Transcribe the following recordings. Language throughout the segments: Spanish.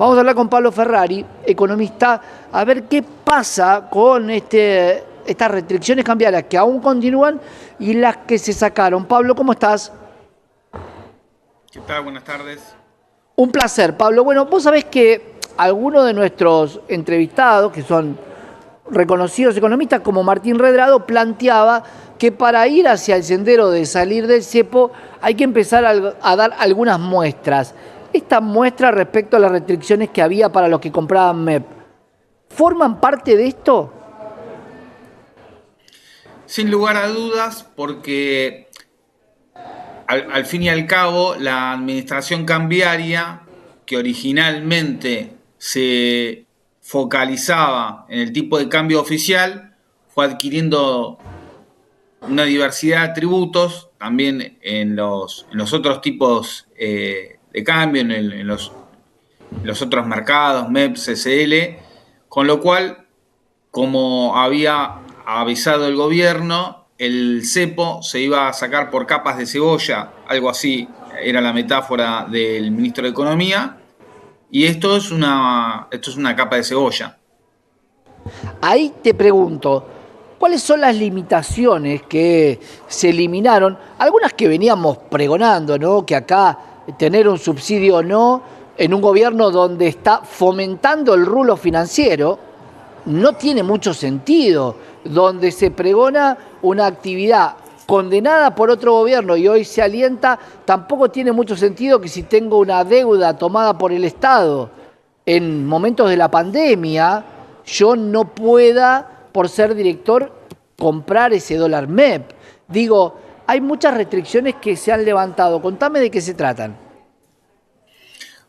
Vamos a hablar con Pablo Ferrari, economista, a ver qué pasa con estas restricciones cambiarias que aún continúan y las que se sacaron. Pablo, ¿cómo estás? ¿Qué tal? Buenas tardes. Un placer, Pablo. Bueno, vos sabés que algunos de nuestros entrevistados, que son reconocidos economistas como Martín Redrado, planteaba que para ir hacia el sendero de salir del cepo hay que empezar a dar algunas muestras. Estas muestras respecto a las restricciones que había para los que compraban MEP, ¿forman parte de esto? Sin lugar a dudas, porque al fin y al cabo la administración cambiaria, que originalmente se focalizaba en el tipo de cambio oficial, fue adquiriendo una diversidad de atributos también en los otros tipos de cambio, en los otros mercados, MEP, CCL, con lo cual, como había avisado el gobierno, el cepo se iba a sacar por capas de cebolla, algo así era la metáfora del ministro de Economía, y esto es una capa de cebolla. Ahí te pregunto, ¿cuáles son las limitaciones que se eliminaron? Algunas que veníamos pregonando, ¿no? Que acá tener un subsidio o no en un gobierno donde está fomentando el rulo financiero no tiene mucho sentido, donde se pregona una actividad condenada por otro gobierno y hoy se alienta, tampoco tiene mucho sentido que si tengo una deuda tomada por el Estado en momentos de la pandemia, yo no pueda, por ser director, comprar ese dólar MEP. Digo, hay muchas restricciones que se han levantado. Contame de qué se tratan.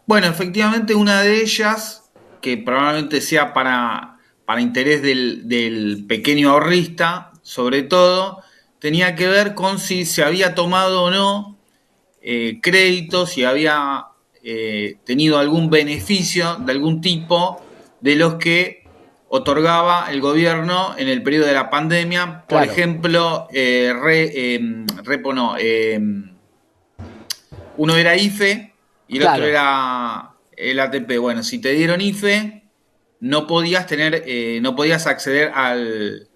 Bueno, efectivamente una de ellas, que probablemente sea para interés del pequeño ahorrista, sobre todo, tenía que ver con si se había tomado o no crédito, si había tenido algún beneficio de algún tipo de los que otorgaba el gobierno en el periodo de la pandemia. Por Claro, ejemplo, repo no, uno era IFE y el otro claro. era el ATP. Bueno, si te dieron IFE, no podías acceder al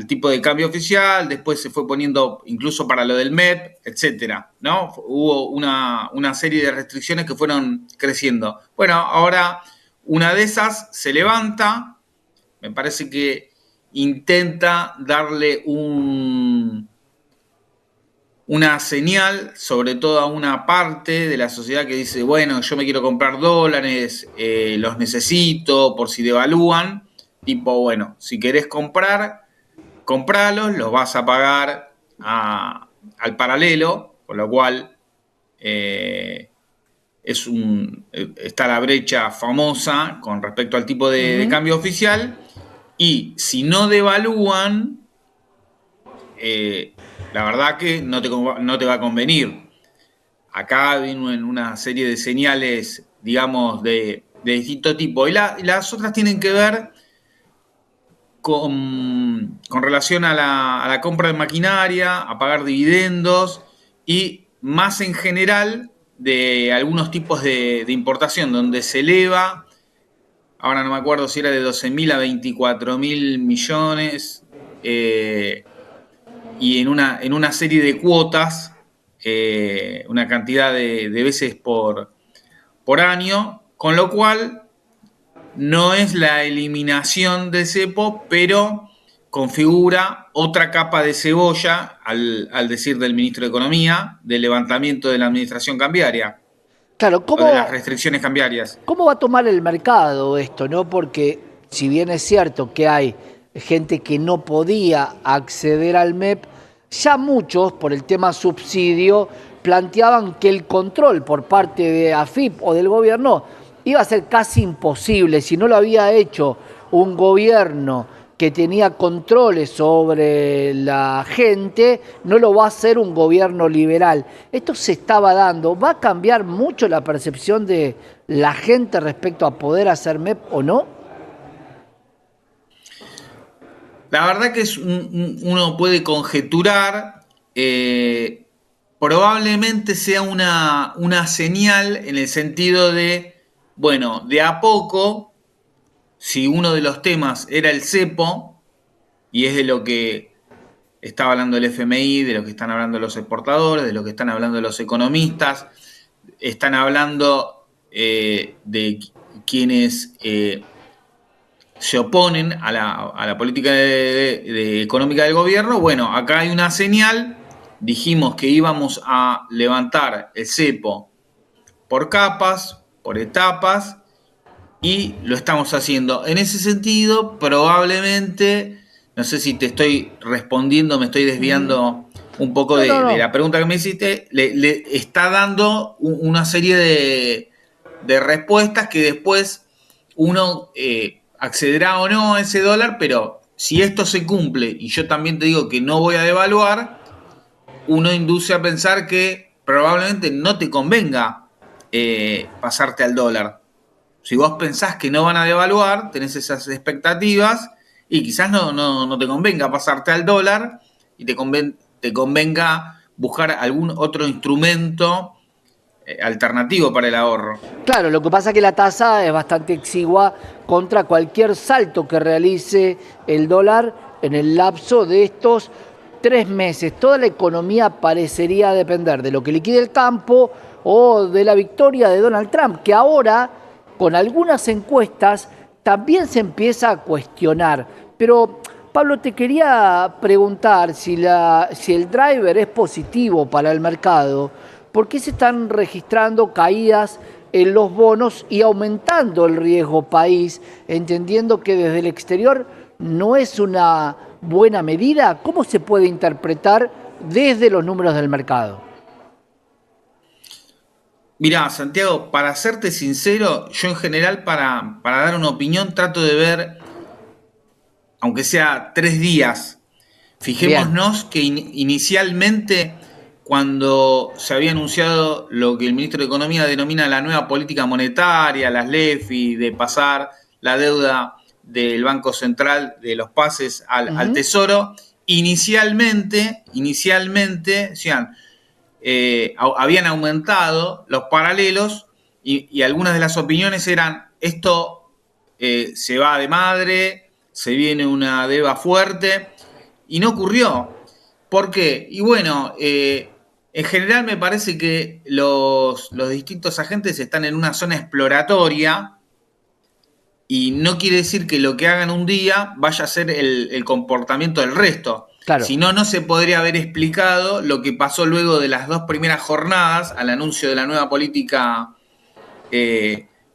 tipo de cambio oficial. Después se fue poniendo incluso para lo del MEP, etcétera, ¿no? Hubo una serie de restricciones que fueron creciendo. Bueno, ahora una de esas se levanta, me parece que intenta darle una señal, sobre todo a una parte de la sociedad que dice, bueno, yo me quiero comprar dólares, los necesito por si devalúan, tipo, bueno, si querés comprar, compralos, los vas a pagar al paralelo, con lo cual eh, está la brecha famosa con respecto al tipo de Ujú. cambio oficial, y si no devalúan, la verdad que no te va a convenir. Acá vino en una serie de señales, digamos, de distinto tipo. Y las otras tienen que ver con relación a la compra de maquinaria, a pagar dividendos y más en general de algunos tipos de importación, donde se eleva, ahora no me acuerdo si era de 12.000 a 24.000 millones, y en una serie de cuotas, una cantidad de veces por año, con lo cual no es la eliminación del cepo, pero configura otra capa de cebolla, al decir del ministro de Economía, del levantamiento de la administración cambiaria Claro, o de las restricciones cambiarias. ¿cómo va a tomar el mercado esto, no? Porque si bien es cierto que hay gente que no podía acceder al MEP, ya muchos, por el tema subsidio, planteaban que el control por parte de AFIP o del gobierno iba a ser casi imposible. Si no lo había hecho un gobierno que tenía controles sobre la gente, no lo va a hacer un gobierno liberal. Esto se estaba dando. ¿Va a cambiar mucho la percepción de la gente respecto a poder hacer MEP o no? La verdad que uno puede conjeturar, probablemente sea una señal en el sentido de, bueno, de a poco, si uno de los temas era el cepo, y es de lo que estaba hablando el FMI, de lo que están hablando los exportadores, de lo que están hablando los economistas, están hablando de quienes se oponen a la política económica del gobierno. Bueno, acá hay una señal, dijimos que íbamos a levantar el cepo por capas, por etapas, y lo estamos haciendo. En ese sentido, probablemente, no sé si te estoy respondiendo, me estoy desviando un poco No, no, de no. la pregunta que me hiciste, le está dando una serie de respuestas que después uno accederá o no a ese dólar, pero si esto se cumple y yo también te digo que no voy a devaluar, uno induce a pensar que probablemente no te convenga pasarte al dólar. Si vos pensás que no van a devaluar, tenés esas expectativas y quizás no te convenga pasarte al dólar y te convenga buscar algún otro instrumento alternativo para el ahorro. Claro, lo que pasa es que la tasa es bastante exigua contra cualquier salto que realice el dólar en el lapso de estos 3 meses. Toda la economía parecería depender de lo que liquide el campo o de la victoria de Donald Trump, que ahora, con algunas encuestas, también se empieza a cuestionar. Pero, Pablo, te quería preguntar si el driver es positivo para el mercado. ¿Por qué se están registrando caídas en los bonos y aumentando el riesgo país, entendiendo que desde el exterior no es una buena medida? ¿Cómo se puede interpretar desde los números del mercado? Mirá, Santiago, para serte sincero, yo en general para dar una opinión trato de ver, aunque sea 3 días. Bien. Fijémonos que inicialmente, cuando se había anunciado lo que el ministro de Economía denomina la nueva política monetaria, las LEFI, de pasar la deuda del Banco Central de los pases al Ujú. Tesoro, decían, habían aumentado los paralelos y algunas de las opiniones eran, esto se va de madre, se viene una deuda fuerte, y no ocurrió. ¿Por qué? Y bueno, en general me parece que los distintos agentes están en una zona exploratoria y no quiere decir que lo que hagan un día vaya a ser el comportamiento del resto. Claro. Si no, no se podría haber explicado lo que pasó luego de las 2 primeras jornadas al anuncio de la nueva política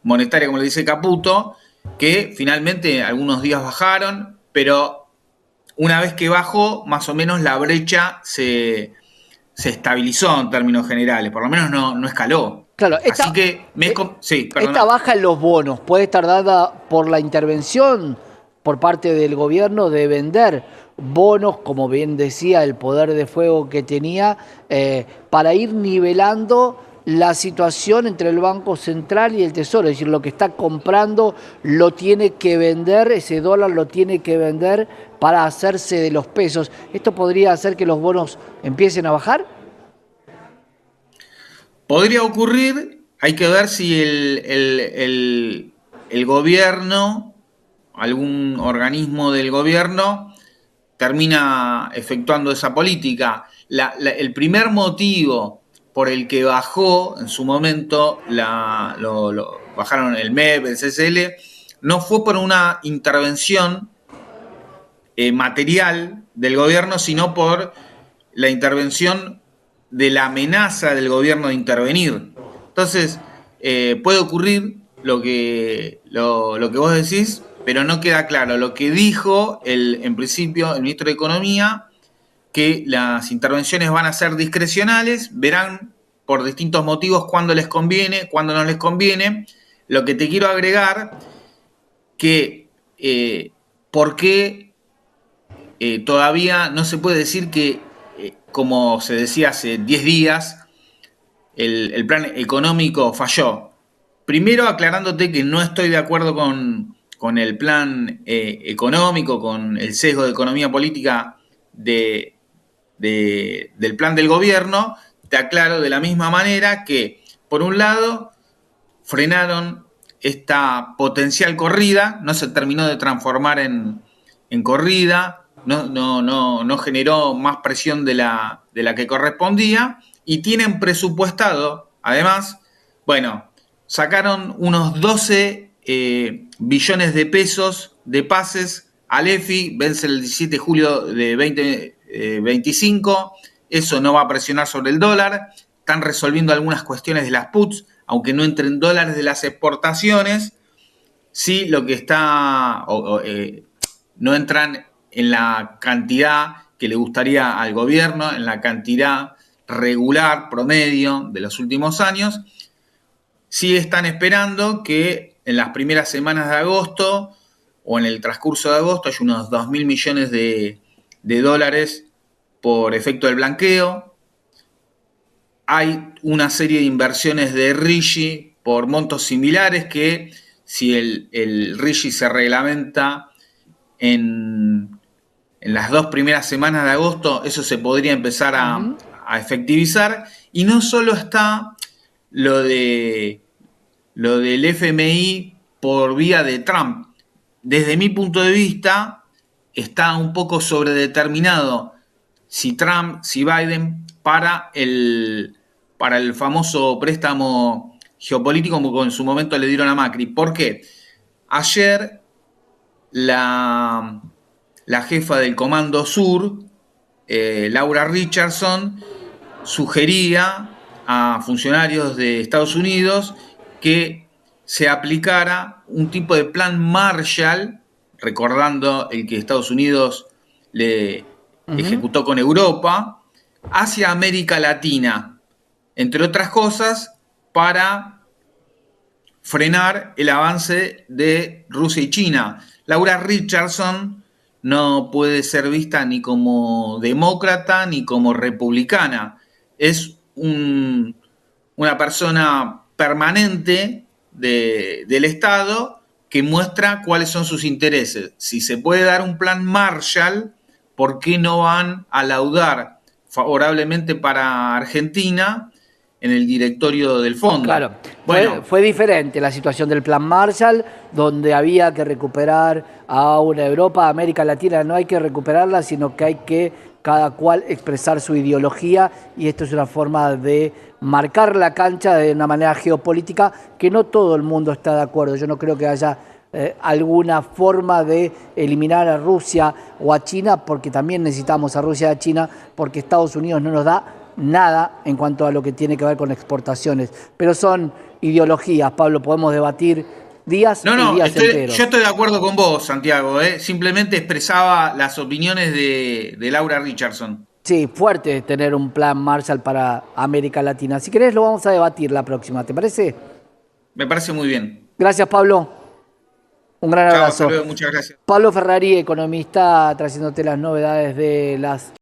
monetaria, como le dice Caputo, que finalmente algunos días bajaron, pero una vez que bajó, más o menos la brecha se estabilizó en términos generales, por lo menos no escaló. Claro, Así que, eh, sí, esta perdona. baja en los bonos puede estar dada por la intervención por parte del gobierno de vender bonos, como bien decía, el poder de fuego que tenía, para ir nivelando la situación entre el Banco Central y el Tesoro. Es decir, lo que está comprando lo tiene que vender, ese dólar lo tiene que vender para hacerse de los pesos. ¿Esto podría hacer que los bonos empiecen a bajar? Podría ocurrir, hay que ver si el gobierno, algún organismo del gobierno, termina efectuando esa política. El primer motivo por el que bajó en su momento, bajaron el MEP, el CCL, no fue por una intervención material del gobierno, sino por la intervención de la amenaza del gobierno de intervenir. Entonces, puede ocurrir lo que vos decís, pero no queda claro. Lo que dijo en principio el ministro de Economía, que las intervenciones van a ser discrecionales, verán por distintos motivos cuándo les conviene, cuándo no les conviene. Lo que te quiero agregar, que por qué todavía no se puede decir que, como se decía hace 10 días, el plan económico falló. Primero aclarándote que no estoy de acuerdo con el plan económico, con el sesgo de economía política del plan del gobierno, te aclaro de la misma manera que, por un lado, frenaron esta potencial corrida, no se terminó de transformar en corrida, no generó más presión de la que correspondía, y tienen presupuestado, además, bueno, sacaron unos 12 billones de pesos de pases al EFI, vence el 17 de julio de 2025, eso no va a presionar sobre el dólar, están resolviendo algunas cuestiones de las puts, aunque no entren dólares de las exportaciones, sí lo que está, no entran en la cantidad que le gustaría al gobierno, en la cantidad regular, promedio de los últimos años. Sí están esperando que en las primeras semanas de agosto o en el transcurso de agosto hay unos 2.000 millones de dólares por efecto del blanqueo. Hay una serie de inversiones de RIGI por montos similares que, si el RIGI se reglamenta en las 2 primeras semanas de agosto, eso se podría empezar a efectivizar. Y no solo está lo del FMI por vía de Trump. Desde mi punto de vista, está un poco sobredeterminado si Trump, si Biden, para el famoso préstamo geopolítico como en su momento le dieron a Macri. ¿Por qué? Ayer la jefa del Comando Sur, Laura Richardson, sugería a funcionarios de Estados Unidos que se aplicara un tipo de plan Marshall, recordando el que Estados Unidos le ejecutó con Europa, hacia América Latina, entre otras cosas, para frenar el avance de Rusia y China. Laura Richardson no puede ser vista ni como demócrata ni como republicana. Es una persona permanente del Estado que muestra cuáles son sus intereses. Si se puede dar un plan Marshall, ¿por qué no van a laudar favorablemente para Argentina en el directorio del fondo? Claro, bueno, fue diferente la situación del plan Marshall, donde había que recuperar a una Europa, América Latina. No hay que recuperarla, sino que hay que cada cual expresar su ideología, y esto es una forma de marcar la cancha de una manera geopolítica que no todo el mundo está de acuerdo. Yo no creo que haya alguna forma de eliminar a Rusia o a China, porque también necesitamos a Rusia y a China, porque Estados Unidos no nos da nada en cuanto a lo que tiene que ver con exportaciones. Pero son ideologías, Pablo, podemos debatir días y días enteros. Yo estoy de acuerdo con vos, Santiago. Simplemente expresaba las opiniones de Laura Richardson. Sí, fuerte tener un plan Marshall para América Latina. Si querés lo vamos a debatir la próxima, ¿te parece? Me parece muy bien. Gracias, Pablo. Un gran abrazo. Hasta luego, muchas gracias. Pablo Ferrari, economista, trayéndote las novedades de las